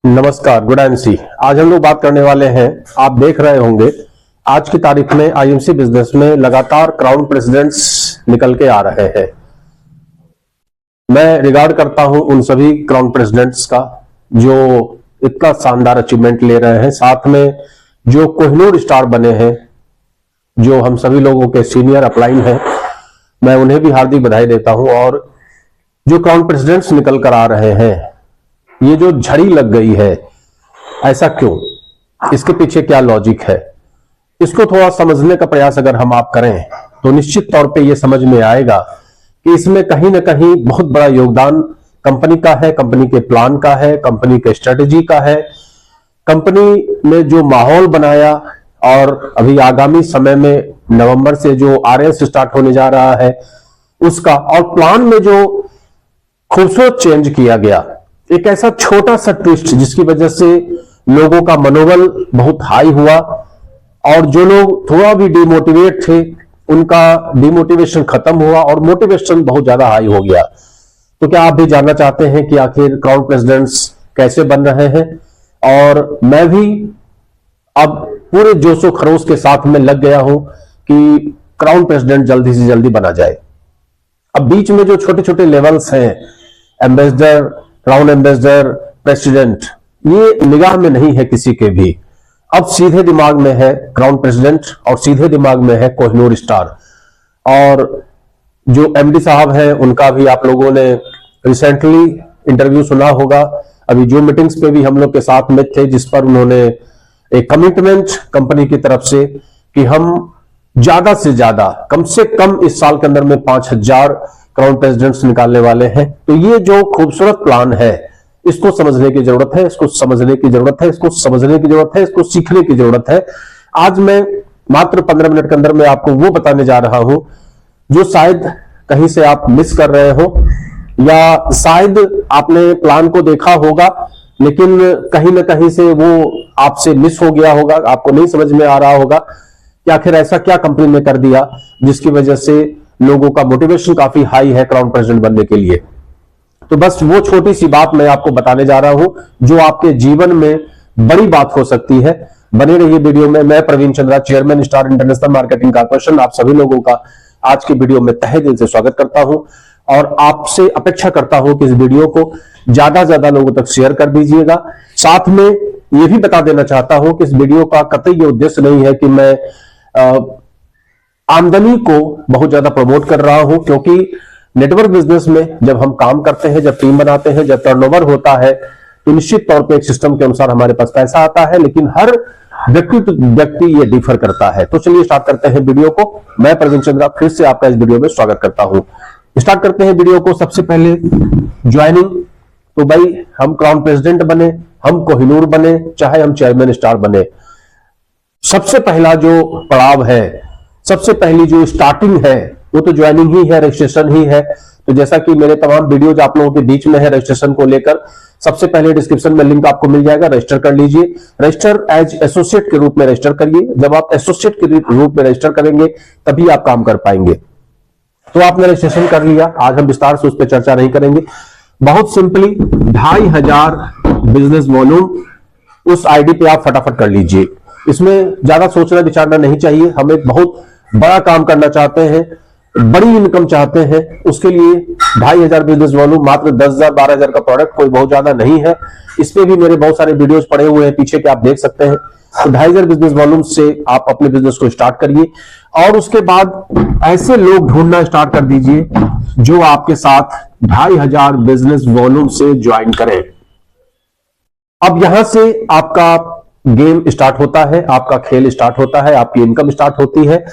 नमस्कार, good NC. आज हम लोग बात करने वाले हैं, आप देख रहे होंगे आज की तारीख में आईएमसी बिजनेस में लगातार क्राउन प्रेसिडेंट्स निकल के आ रहे हैं। मैं रिगार्ड करता हूं उन सभी क्राउन प्रेसिडेंट्स का जो इतना शानदार अचीवमेंट ले रहे हैं, साथ में जो कोहिनूर स्टार बने हैं, जो हम सभी लोगों के सीनियर अपलाइन हैं, मैं उन्हें भी हार्दिक बधाई देता हूं। और जो क्राउन प्रेसिडेंट्स निकल कर आ रहे हैं, ये जो झड़ी लग गई है, ऐसा क्यों, इसके पीछे क्या लॉजिक है, इसको थोड़ा समझने का प्रयास अगर हम आप करें तो निश्चित तौर पे ये समझ में आएगा कि इसमें कहीं ना कहीं बहुत बड़ा योगदान कंपनी का है, कंपनी के प्लान का है, कंपनी के स्ट्रेटेजी का है, कंपनी ने जो माहौल बनाया और अभी आगामी समय में नवंबर से जो आरएस स्टार्ट होने जा रहा है उसका, और प्लान में जो खूबसूरत चेंज किया गया, एक ऐसा छोटा सा ट्विस्ट जिसकी वजह से लोगों का मनोबल बहुत हाई हुआ और जो लोग थोड़ा भी डिमोटिवेट थे उनका डिमोटिवेशन खत्म हुआ और मोटिवेशन बहुत ज्यादा हाई हो गया। तो क्या आप भी जानना चाहते हैं कि आखिर क्राउन प्रेसिडेंट्स कैसे बन रहे हैं? और मैं भी अब पूरे जोशो खरोश के साथ में लग गया हूं कि क्राउन प्रेसिडेंट जल्दी से जल्दी बना जाए। अब बीच में जो छोटे छोटे लेवल्स हैं, एम्बेसडर, क्राउन एम्बेसडर, प्रेसिडेंट, ये निगाह में नहीं है किसी के भी। अब सीधे दिमाग में है क्राउन प्रेसिडेंट और सीधे दिमाग में है कोहिनूर स्टार। और जो एमडी साहब हैं उनका भी आप लोगों ने रिसेंटली इंटरव्यू सुना होगा। अभी जो मीटिंग्स पे भी हम लोग के साथ में थे, जिस पर उन्होंने एक कमिटमेंट कंपनी की तरफ से कि हम ज्यादा से ज्यादा, कम से कम इस साल के अंदर में 5000 क्राउन प्रेसिडेंट्स निकालने वाले हैं। तो ये जो खूबसूरत प्लान है, इसको समझने की जरूरत है, इसको समझने की जरूरत है, इसको समझने की जरूरत है, इसको सीखने की जरूरत है। आज मैं मात्र 15 मिनट के अंदर में आपको वो बताने जा रहा हूं जो शायद कहीं से आप मिस कर रहे हो, या शायद आपने प्लान को देखा होगा लेकिन कहीं ना कहीं से वो आपसे मिस हो गया होगा, आपको नहीं समझ में आ रहा होगा कि आखिर ऐसा क्या कंपनी ने कर दिया जिसकी वजह से लोगों का मोटिवेशन काफी हाई है क्राउन प्रेसिडेंट बनने के लिए। तो बस वो छोटी सी बात मैं आपको बताने जा रहा हूं जो आपके जीवन में बड़ी बात हो सकती है। बने रहिए वीडियो में। मैं Praveen Chandra, chairman Star International Marketing Corporation, आप सभी लोगों का आज की वीडियो में तहे दिल से स्वागत करता हूं और आपसे अपेक्षा करता हूं कि इस वीडियो को ज्यादा से ज्यादा लोगों तक शेयर कर दीजिएगा। साथ में यह भी बता देना चाहता हूं कि इस वीडियो का कतई ये उद्देश्य नहीं है कि मैं आमदनी को बहुत ज्यादा प्रमोट कर रहा हूं, क्योंकि नेटवर्क बिजनेस में जब हम काम करते हैं, जब टीम बनाते हैं, जब टर्नओवर होता है, तो निश्चित तौर पे एक सिस्टम के अनुसार हमारे पास पैसा आता है, लेकिन हर व्यक्ति ये डिफर करता है। तो चलिए स्टार्ट करते हैं वीडियो को। मैं प्रवीण चंद्रा फिर से आपका इस वीडियो में स्वागत करता हूं। स्टार्ट करते हैं वीडियो को। सबसे पहले ज्वाइनिंग, तो भाई हम क्राउन प्रेसिडेंट बने, हम कोहिनूर बने, चाहे हम चेयरमैन स्टार बने, सबसे पहला जो पड़ाव है, सबसे पहली जो स्टार्टिंग है, वो तो ज्वाइनिंग ही है, रजिस्ट्रेशन ही है। तो जैसा कि मेरे तमाम वीडियोज आप लोगों के बीच में है रजिस्ट्रेशन को लेकर, सबसे पहले डिस्क्रिप्शन में लिंक आपको मिल जाएगा, रजिस्टर कर लीजिए। रजिस्टर एज एसोसिएट के रूप में रजिस्टर करिए। जब आप एसोसिएट के रूप में रजिस्टर करेंगे तभी आप काम कर पाएंगे। तो आपने रजिस्ट्रेशन कर लिया, आज हम विस्तार से उस पर चर्चा नहीं करेंगे। बहुत सिंपली 2500 बिजनेस वॉल्यूम उस आईडी पे आप फटाफट कर लीजिए। इसमें ज्यादा सोचना विचारना नहीं चाहिए। हम एक बहुत बड़ा काम करना चाहते हैं, बड़ी इनकम चाहते हैं, उसके लिए 2500 बिजनेस वॉल्यूम, मात्र 10,000 12,000 का प्रोडक्ट कोई बहुत ज्यादा नहीं है। इस पे भी मेरे बहुत सारे वीडियोस पड़े हुए हैं पीछे के, आप देख सकते हैं। तो 2500 बिजनेस वॉल्यूम से आप अपने बिजनेस को स्टार्ट करिए और उसके बाद ऐसे लोग ढूंढना स्टार्ट कर दीजिए जो आपके साथ 2500 बिजनेस वॉल्यूम से ज्वाइन करें। अब यहां से आपका गेम स्टार्ट होता है, आपका खेल स्टार्ट होता है, आपकी इनकम स्टार्ट होती है।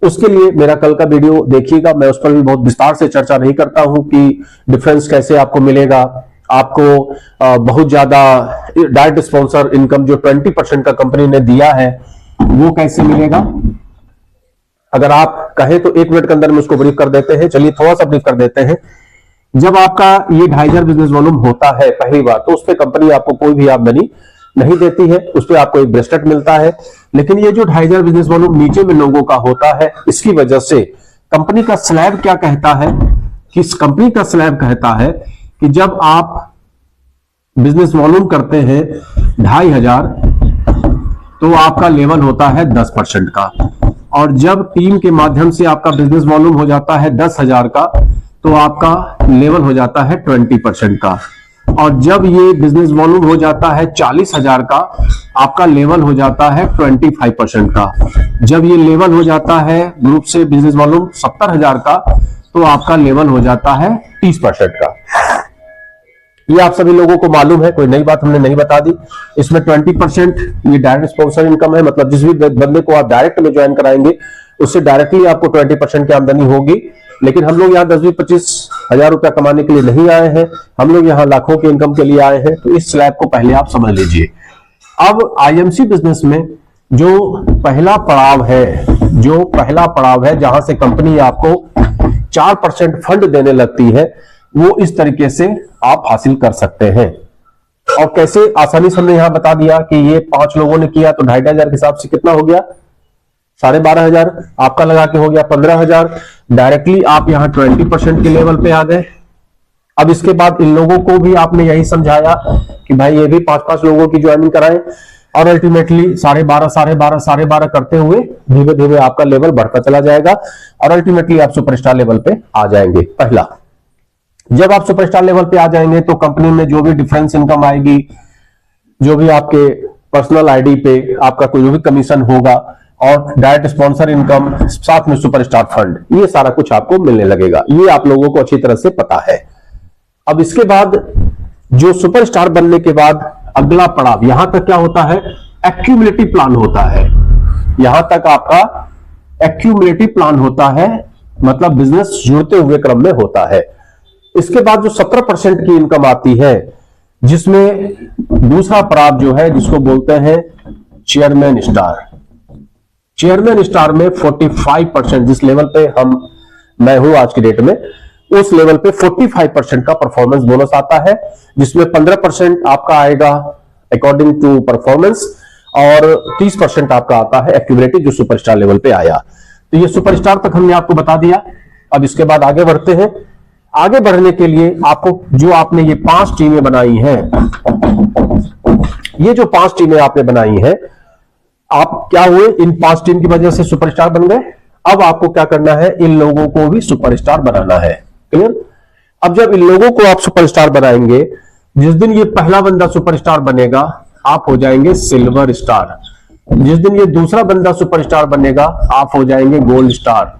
उसके लिए मेरा कल का वीडियो देखिएगा, मैं उस पर भी बहुत विस्तार से चर्चा नहीं करता हूं कि डिफरेंस कैसे आपको मिलेगा। आपको बहुत ज्यादा डायरेक्ट स्पॉन्सर इनकम जो 20% का कंपनी ने दिया है वो कैसे मिलेगा। अगर आप कहें तो 1 मिनट के अंदर में उसको ब्रीफ कर देते हैं। चलिए थोड़ा सा ब्रीफ कर देते हैं। जब आपका ये 2500 बिजनेस वॉल्यूम होता है पहली बार, तो उस पर कंपनी आपको कोई भी आमदनी नहीं देती है, उस पर आपको एक ब्रेसलेट मिलता है। लेकिन ये जो 2500 बिजनेस वॉल्यूम नीचे में लोगों का होता है, इसकी वजह से कंपनी का स्लैब क्या कहता है कि इस कंपनी का स्लैब कहता है कि जब आप बिजनेस वॉल्यूम करते हैं 2,500, तो आपका लेवल होता है 10% का। और जब टीम के माध्यम से आपका बिजनेस वॉल्यूम हो जाता है 10,000 का, तो आपका लेवल हो जाता है 20% का। और जब ये बिजनेस वॉल्यूम हो जाता है 40,000 का, आपका लेवल हो जाता है 25% का। जब ये लेवल हो जाता है ग्रुप से बिजनेस वॉल्यूम 70,000 का, तो आपका लेवल हो जाता है 30% का। ये आप सभी लोगों को मालूम है, कोई नई बात हमने नहीं बता दी। इसमें 20% ये डायरेक्ट स्पॉन्सर इनकम है, मतलब जिस भी बंदे को आप डायरेक्ट में ज्वाइन कराएंगे उससे डायरेक्टली आपको 20% की आमदनी होगी। लेकिन हम लोग यहाँ 10-20 हजार रुपया कमाने के लिए नहीं आए हैं, हम लोग यहाँ लाखों के इनकम के लिए आए हैं। तो इस स्लैब को पहले आप समझ लीजिए। अब आईएमसी बिजनेस में जो पहला पड़ाव है जहां से कंपनी आपको 4% फंड देने लगती है, वो इस तरीके से आप हासिल कर सकते हैं। और कैसे, आसानी से हमने यहां बता दिया कि ये 5 लोगों ने किया तो 2,500 के हिसाब से कितना हो गया, 12,500 आपका लगा के हो गया 15,000। डायरेक्टली आप यहां 20% के लेवल पे आ गए। अब इसके बाद इन लोगों को भी आपने यही समझाया कि भाई ये भी 5-5 लोगों की ज्वाइनिंग कराएं, और अल्टीमेटली 12,500 करते हुए धीरे धीरे आपका लेवल बढ़ता चला जाएगा और अल्टीमेटली आप सुपरस्टार लेवल पे आ जाएंगे। पहला, जब आप सुपरस्टार लेवल पे आ जाएंगे तो कंपनी में जो भी डिफरेंस इनकम आएगी, जो भी आपके पर्सनल आईडी पे आपका कोई भी कमीशन होगा, और डायरेक्ट स्पॉन्सर इनकम, साथ में सुपरस्टार फंड, ये सारा कुछ आपको मिलने लगेगा। ये आप लोगों को अच्छी तरह से पता है। अब इसके बाद जो सुपरस्टार बनने के बाद अगला पड़ाव, यहां तक क्या होता है, एक्यूमुलेटिव प्लान होता है। यहां तक आपका एक्यूमुलेटिव प्लान होता है, मतलब बिजनेस जुड़ते हुए क्रम में होता है। इसके बाद जो 17% की इनकम आती है, जिसमें दूसरा पड़ाव जो है जिसको बोलते हैं चेयरमैन स्टार। चेयरमैन स्टार में 45%, जिस लेवल पे मैं हूं आज की डेट में, उस लेवल पे 45% का परफॉर्मेंस बोनस आता है, जिसमें 15% आपका आएगा अकॉर्डिंग टू परफॉर्मेंस और 30% आपका आता है एक्यूमुलेटिव, जो सुपरस्टार लेवल पे आया। तो ये सुपरस्टार तक हमने आपको बता दिया। अब इसके बाद आगे बढ़ते हैं। आगे बढ़ने के लिए आपको जो आपने ये 5 टीमें बनाई हैं, ये जो 5 टीमें आपने बनाई हैं, आप क्या हुए, इन 5 टीम की वजह से सुपरस्टार बन गए। अब आपको क्या करना है, इन लोगों को भी सुपरस्टार बनाना है। क्लियर? अब जब इन लोगों को आप सुपरस्टार बनाएंगे, जिस दिन ये पहला बंदा सुपरस्टार बनेगा, आप हो जाएंगे सिल्वर स्टार। जिस दिन ये दूसरा बंदा सुपरस्टार बनेगा, आप हो जाएंगे गोल्ड स्टार।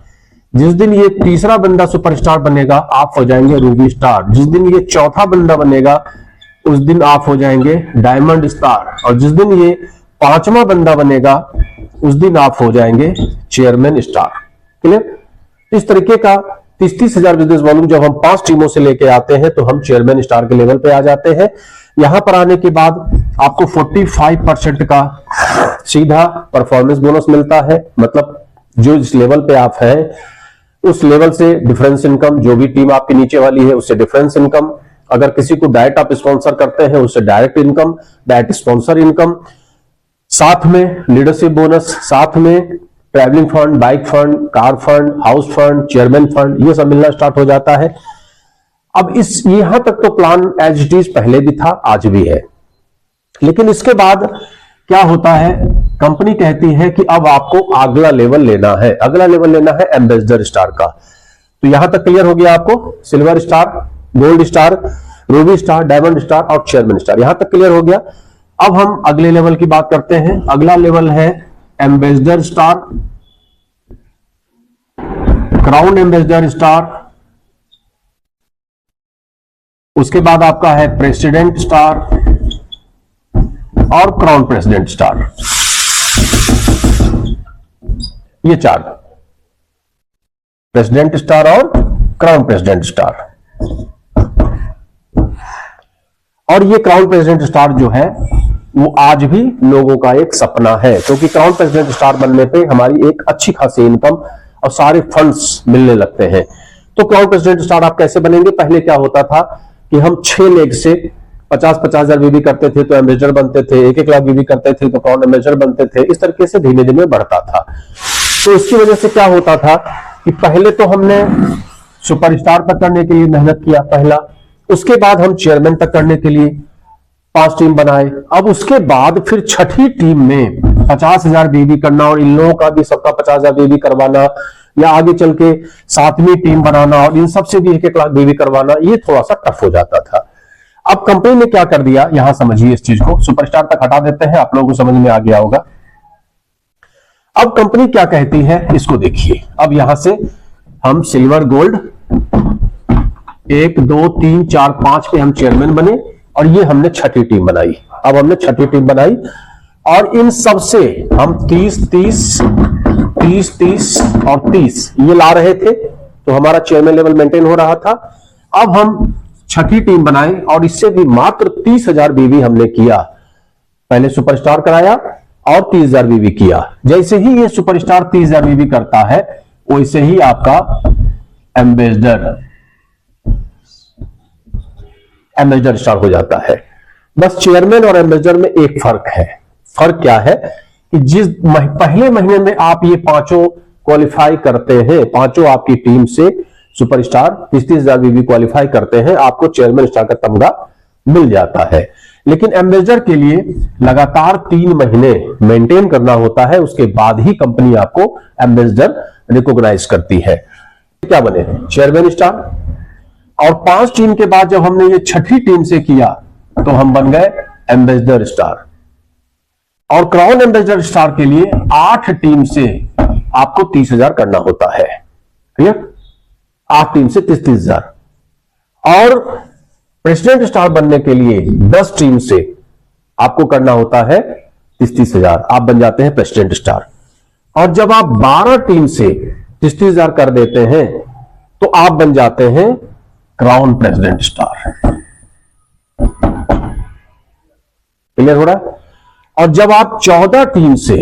जिस दिन ये तीसरा बंदा सुपरस्टार बनेगा, आप हो जाएंगे रूबी स्टार। जिस दिन ये चौथा बंदा बनेगा, उस दिन आप हो जाएंगे डायमंड स्टार। और जिस दिन ये 5वां बंदा बनेगा, उस दिन आप हो जाएंगे चेयरमैन स्टार। क्लियर? इस तरीके का 30-30 हजार बिजनेस वॉल्यूम जब हम 5 टीमों से लेके आते हैं, तो हम चेयरमैन स्टार के लेवल पे आ जाते हैं। यहां पर आने के बाद आपको 45% का सीधा परफॉर्मेंस बोनस मिलता है, मतलब जो जिस लेवल पे आप हैं उस लेवल से डिफरेंस इनकम, जो भी टीम आपके नीचे वाली है उससे डिफरेंस इनकम, अगर किसी को डायरेक्ट आप स्पॉन्सर करते हैं उससे direct income, direct sponsor income, साथ में लीडरशिप बोनस, साथ में travelling fund, bike fund, car fund, house fund, chairman fund, ये सब मिलना स्टार्ट हो जाता है। अब इस यहां तक तो प्लान एज इट इज पहले भी था, आज भी है। लेकिन इसके बाद क्या होता है, कंपनी कहती है कि अब आपको अगला लेवल लेना है। अगला लेवल लेना है एम्बेसडर स्टार का। तो यहां तक क्लियर हो गया आपको, silver star, gold star, Ruby star, diamond star और चेयरमैन स्टार, यहां तक क्लियर हो गया। अब हम अगले लेवल की बात करते हैं। अगला लेवल है ambassador star, crown ambassador star, उसके बाद आपका है प्रेसिडेंट स्टार और क्राउन प्रेसिडेंट स्टार। ये 4, प्रेसिडेंट स्टार और क्राउन प्रेसिडेंट स्टार। और ये क्राउन प्रेसिडेंट स्टार जो है वो आज भी लोगों का एक सपना है, क्योंकि क्राउन प्रेसिडेंट स्टार बनने पे हमारी एक अच्छी खासी इनकम और सारे फंड्स मिलने लगते हैं। तो क्राउन प्रेसिडेंट स्टार आप कैसे बनेंगे? पहले क्या होता था कि हम 6 लेग से 50-50 हजार बीबी करते थे तो एम्बेसडर बनते थे, 1-1 लाख बीबी करते थे तो क्राउन एम्बेसडर बनते थे। इस तरीके से धीमे धीमे बढ़ता था। तो इसकी वजह से क्या होता था कि पहले तो हमने सुपरस्टार तक करने के लिए मेहनत किया पहला, उसके बाद हम चेयरमैन तक करने के लिए 5 टीम बनाए। अब उसके बाद फिर छठी टीम में 50,000 बेबी करना और इन लोगों का भी सबका 50,000 बेबी करवाना, या आगे चल के 7वीं टीम बनाना और इन सबसे भी 1-1 लाख बेबी करवाना, ये थोड़ा सा टफ हो जाता था। अब कंपनी ने क्या कर दिया, यहां समझिए इस चीज को, सुपरस्टार तक हटा देते हैं, आप लोगों को समझ में आ गया होगा। अब कंपनी क्या कहती है इसको देखिए। अब यहां से हम सिल्वर गोल्ड 1 2 3 4 5 पे हम चेयरमैन बने और ये हमने छठी टीम बनाई। अब हमने छठी टीम बनाई और इन सब से हम 30 30 30 30 और 30 ये ला रहे थे, तो हमारा चेयरमैन लेवल मेंटेन हो रहा था। अब हम छठी टीम बनाए और इससे भी मात्र 30,000 बीवी हमने किया। पहले सुपरस्टार कराया और 30,000 बीवी किया। जैसे ही ये सुपरस्टार 30,000 बीवी करता है वैसे ही आपका एम्बेसडर स्टार हो जाता है। बस चेयरमैन और एम्बेसडर में एक फर्क है। फर्क क्या है कि जिस पहले महीने में आप ये पांचों क्वालिफाई करते हैं, पांचों आपकी टीम से सुपरस्टार 30,000 बीवी क्वालिफाई करते हैं, आपको चेयरमैन स्टार का तमगा मिल जाता है। लेकिन एम्बेसडर के लिए लगातार 3 महीने मेंटेन करना होता है, उसके बाद ही कंपनी आपको एम्बेसडर रिकॉग्नाइज करती है। क्या बने, चेयरमैन स्टार। और 5 टीम के बाद जब हमने ये छठी टीम से किया तो हम बन गए एम्बेसडर स्टार। और क्राउन एम्बेसडर स्टार के लिए 8 टीम से आपको 30,000 करना होता है। क्लियर, 8 टीम से 30,000। और प्रेसिडेंट स्टार बनने के लिए 10 टीम से आपको करना होता है 30,000, आप बन जाते हैं प्रेसिडेंट स्टार। और जब आप 12 टीम से 30,000 कर देते हैं तो आप बन जाते हैं क्राउन प्रेसिडेंट स्टार। क्लियर हो रहा है। और जब आप 14 टीम से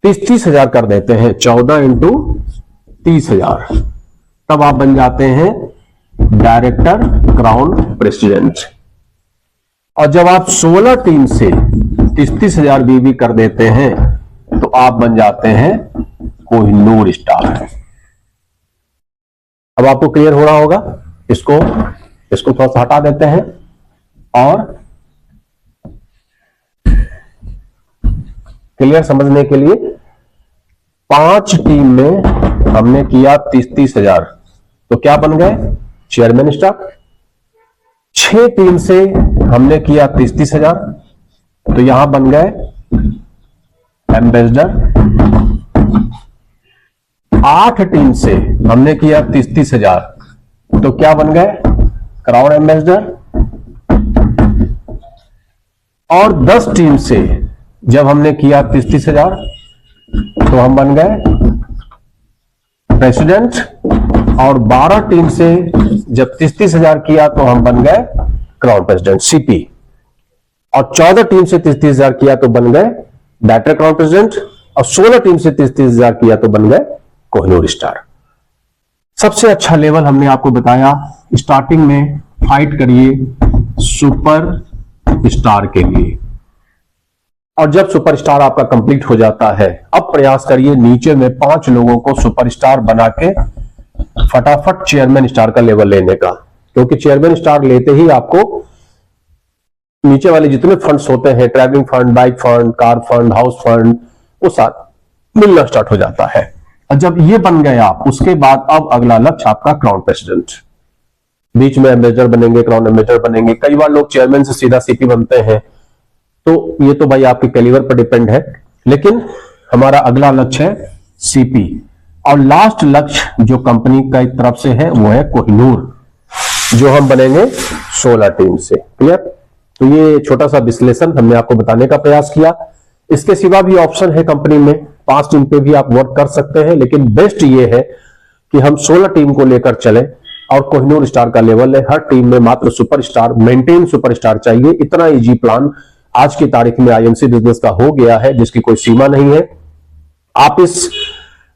30,000 कर देते हैं, 14 इंटू 30,000, तब आप बन जाते हैं डायरेक्टर क्राउन प्रेसिडेंट। और जब आप 16 टीम से 30,000 बीबी कर देते हैं तो आप बन जाते हैं कोहिनूर स्टार। अब आपको क्लियर हो रहा होगा। इसको थोड़ा सा हटा देते हैं और क्लियर समझने के लिए 5 टीम में हमने किया 30,000 तो क्या बन गए, चेयरमैन स्टार। 6 टीम से हमने किया 30,000 तो यहां बन गए एम्बेसडर। 8 टीम से हमने किया 30,000 तो क्या बन गए, क्राउन एम्बेसडर। और 10 टीम से जब हमने किया 30,000 तो हम बन गए प्रेसिडेंट। और 12 टीम से जब 30,000 किया तो हम बन गए क्राउन प्रेसिडेंट सीपी। और 14 टीम से 30,000 किया तो बन गए डायरेक्टर क्राउन प्रेसिडेंट। और 16 टीम से 30,000 किया तो बन गए कोहिनूर स्टार। सबसे अच्छा लेवल हमने आपको बताया, स्टार्टिंग में फाइट करिए सुपर स्टार के लिए। और जब सुपरस्टार आपका कंप्लीट हो जाता है, अब प्रयास करिए नीचे में 5 लोगों को सुपरस्टार बना के फटाफट चेयरमैन स्टार का लेवल लेने का। क्योंकि चेयरमैन स्टार लेते ही आपको नीचे वाले जितने फंड्स होते हैं, travelling fund, bike fund, car fund, house fund, वो साथ मिलना स्टार्ट हो जाता है। और जब ये बन गए आप, उसके बाद अब अगला लक्ष्य आपका क्राउन प्रेसिडेंट। बीच में एम्बेसडर बनेंगे, क्राउन एम्बेसडर बनेंगे। कई बार लोग चेयरमैन से सीधा सीपी बनते हैं, तो ये तो भाई आपके कैलिबर पर डिपेंड है। लेकिन हमारा अगला लक्ष्य है सीपी। और लास्ट लक्ष्य जो कंपनी की तरफ से है वो है कोहिनूर, जो हम बनेंगे 16 टीम से। क्लियर। तो ये छोटा सा विश्लेषण हमने आपको बताने का प्रयास किया। इसके सिवा भी ऑप्शन है कंपनी में, 5 टीम पे भी आप वर्क कर सकते हैं। लेकिन बेस्ट ये है कि हम 16 टीम को लेकर चले और कोहिनूर स्टार का लेवल है। हर टीम में मात्र सुपरस्टार, मेंटेन सुपरस्टार चाहिए। इतना इजी प्लान आज की तारीख में आईएमसी बिजनेस का हो गया है, जिसकी कोई सीमा नहीं है। आप इस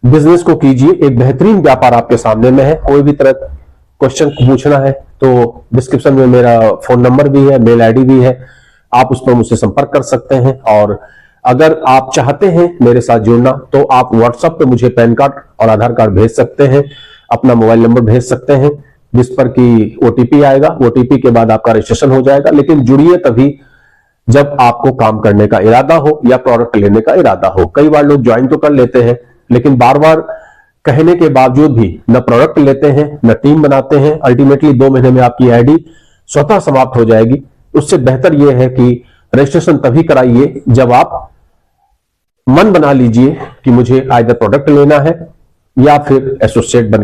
बिजनेस को कीजिए, एक बेहतरीन व्यापार आपके सामने में है। कोई भी तरह क्वेश्चन पूछना है तो डिस्क्रिप्शन में मेरा फोन नंबर भी है, मेल आईडी भी है, आप उस पर मुझसे संपर्क कर सकते हैं। और अगर आप चाहते हैं मेरे साथ जुड़ना तो आप व्हाट्सएप पे मुझे पैन कार्ड और आधार कार्ड भेज सकते हैं, अपना मोबाइल नंबर भेज सकते हैं। जिस पर कि ओटीपी आएगा, ओटीपी के बाद आपका रजिस्ट्रेशन हो जाएगा। लेकिन जुड़िए तभी जब आपको काम करने का इरादा हो या प्रोडक्ट लेने का इरादा हो। कई बार लोग ज्वाइन तो कर लेते हैं, लेकिन बार बार कहने के बावजूद भी न प्रोडक्ट लेते हैं न टीम बनाते हैं। अल्टीमेटली 2 महीने में आपकी आईडी स्वतः समाप्त हो जाएगी। उससे बेहतर यह है कि रजिस्ट्रेशन तभी कराइए जब आप मन बना लीजिए कि मुझे आइदर प्रोडक्ट लेना है या फिर एसोसिएट बन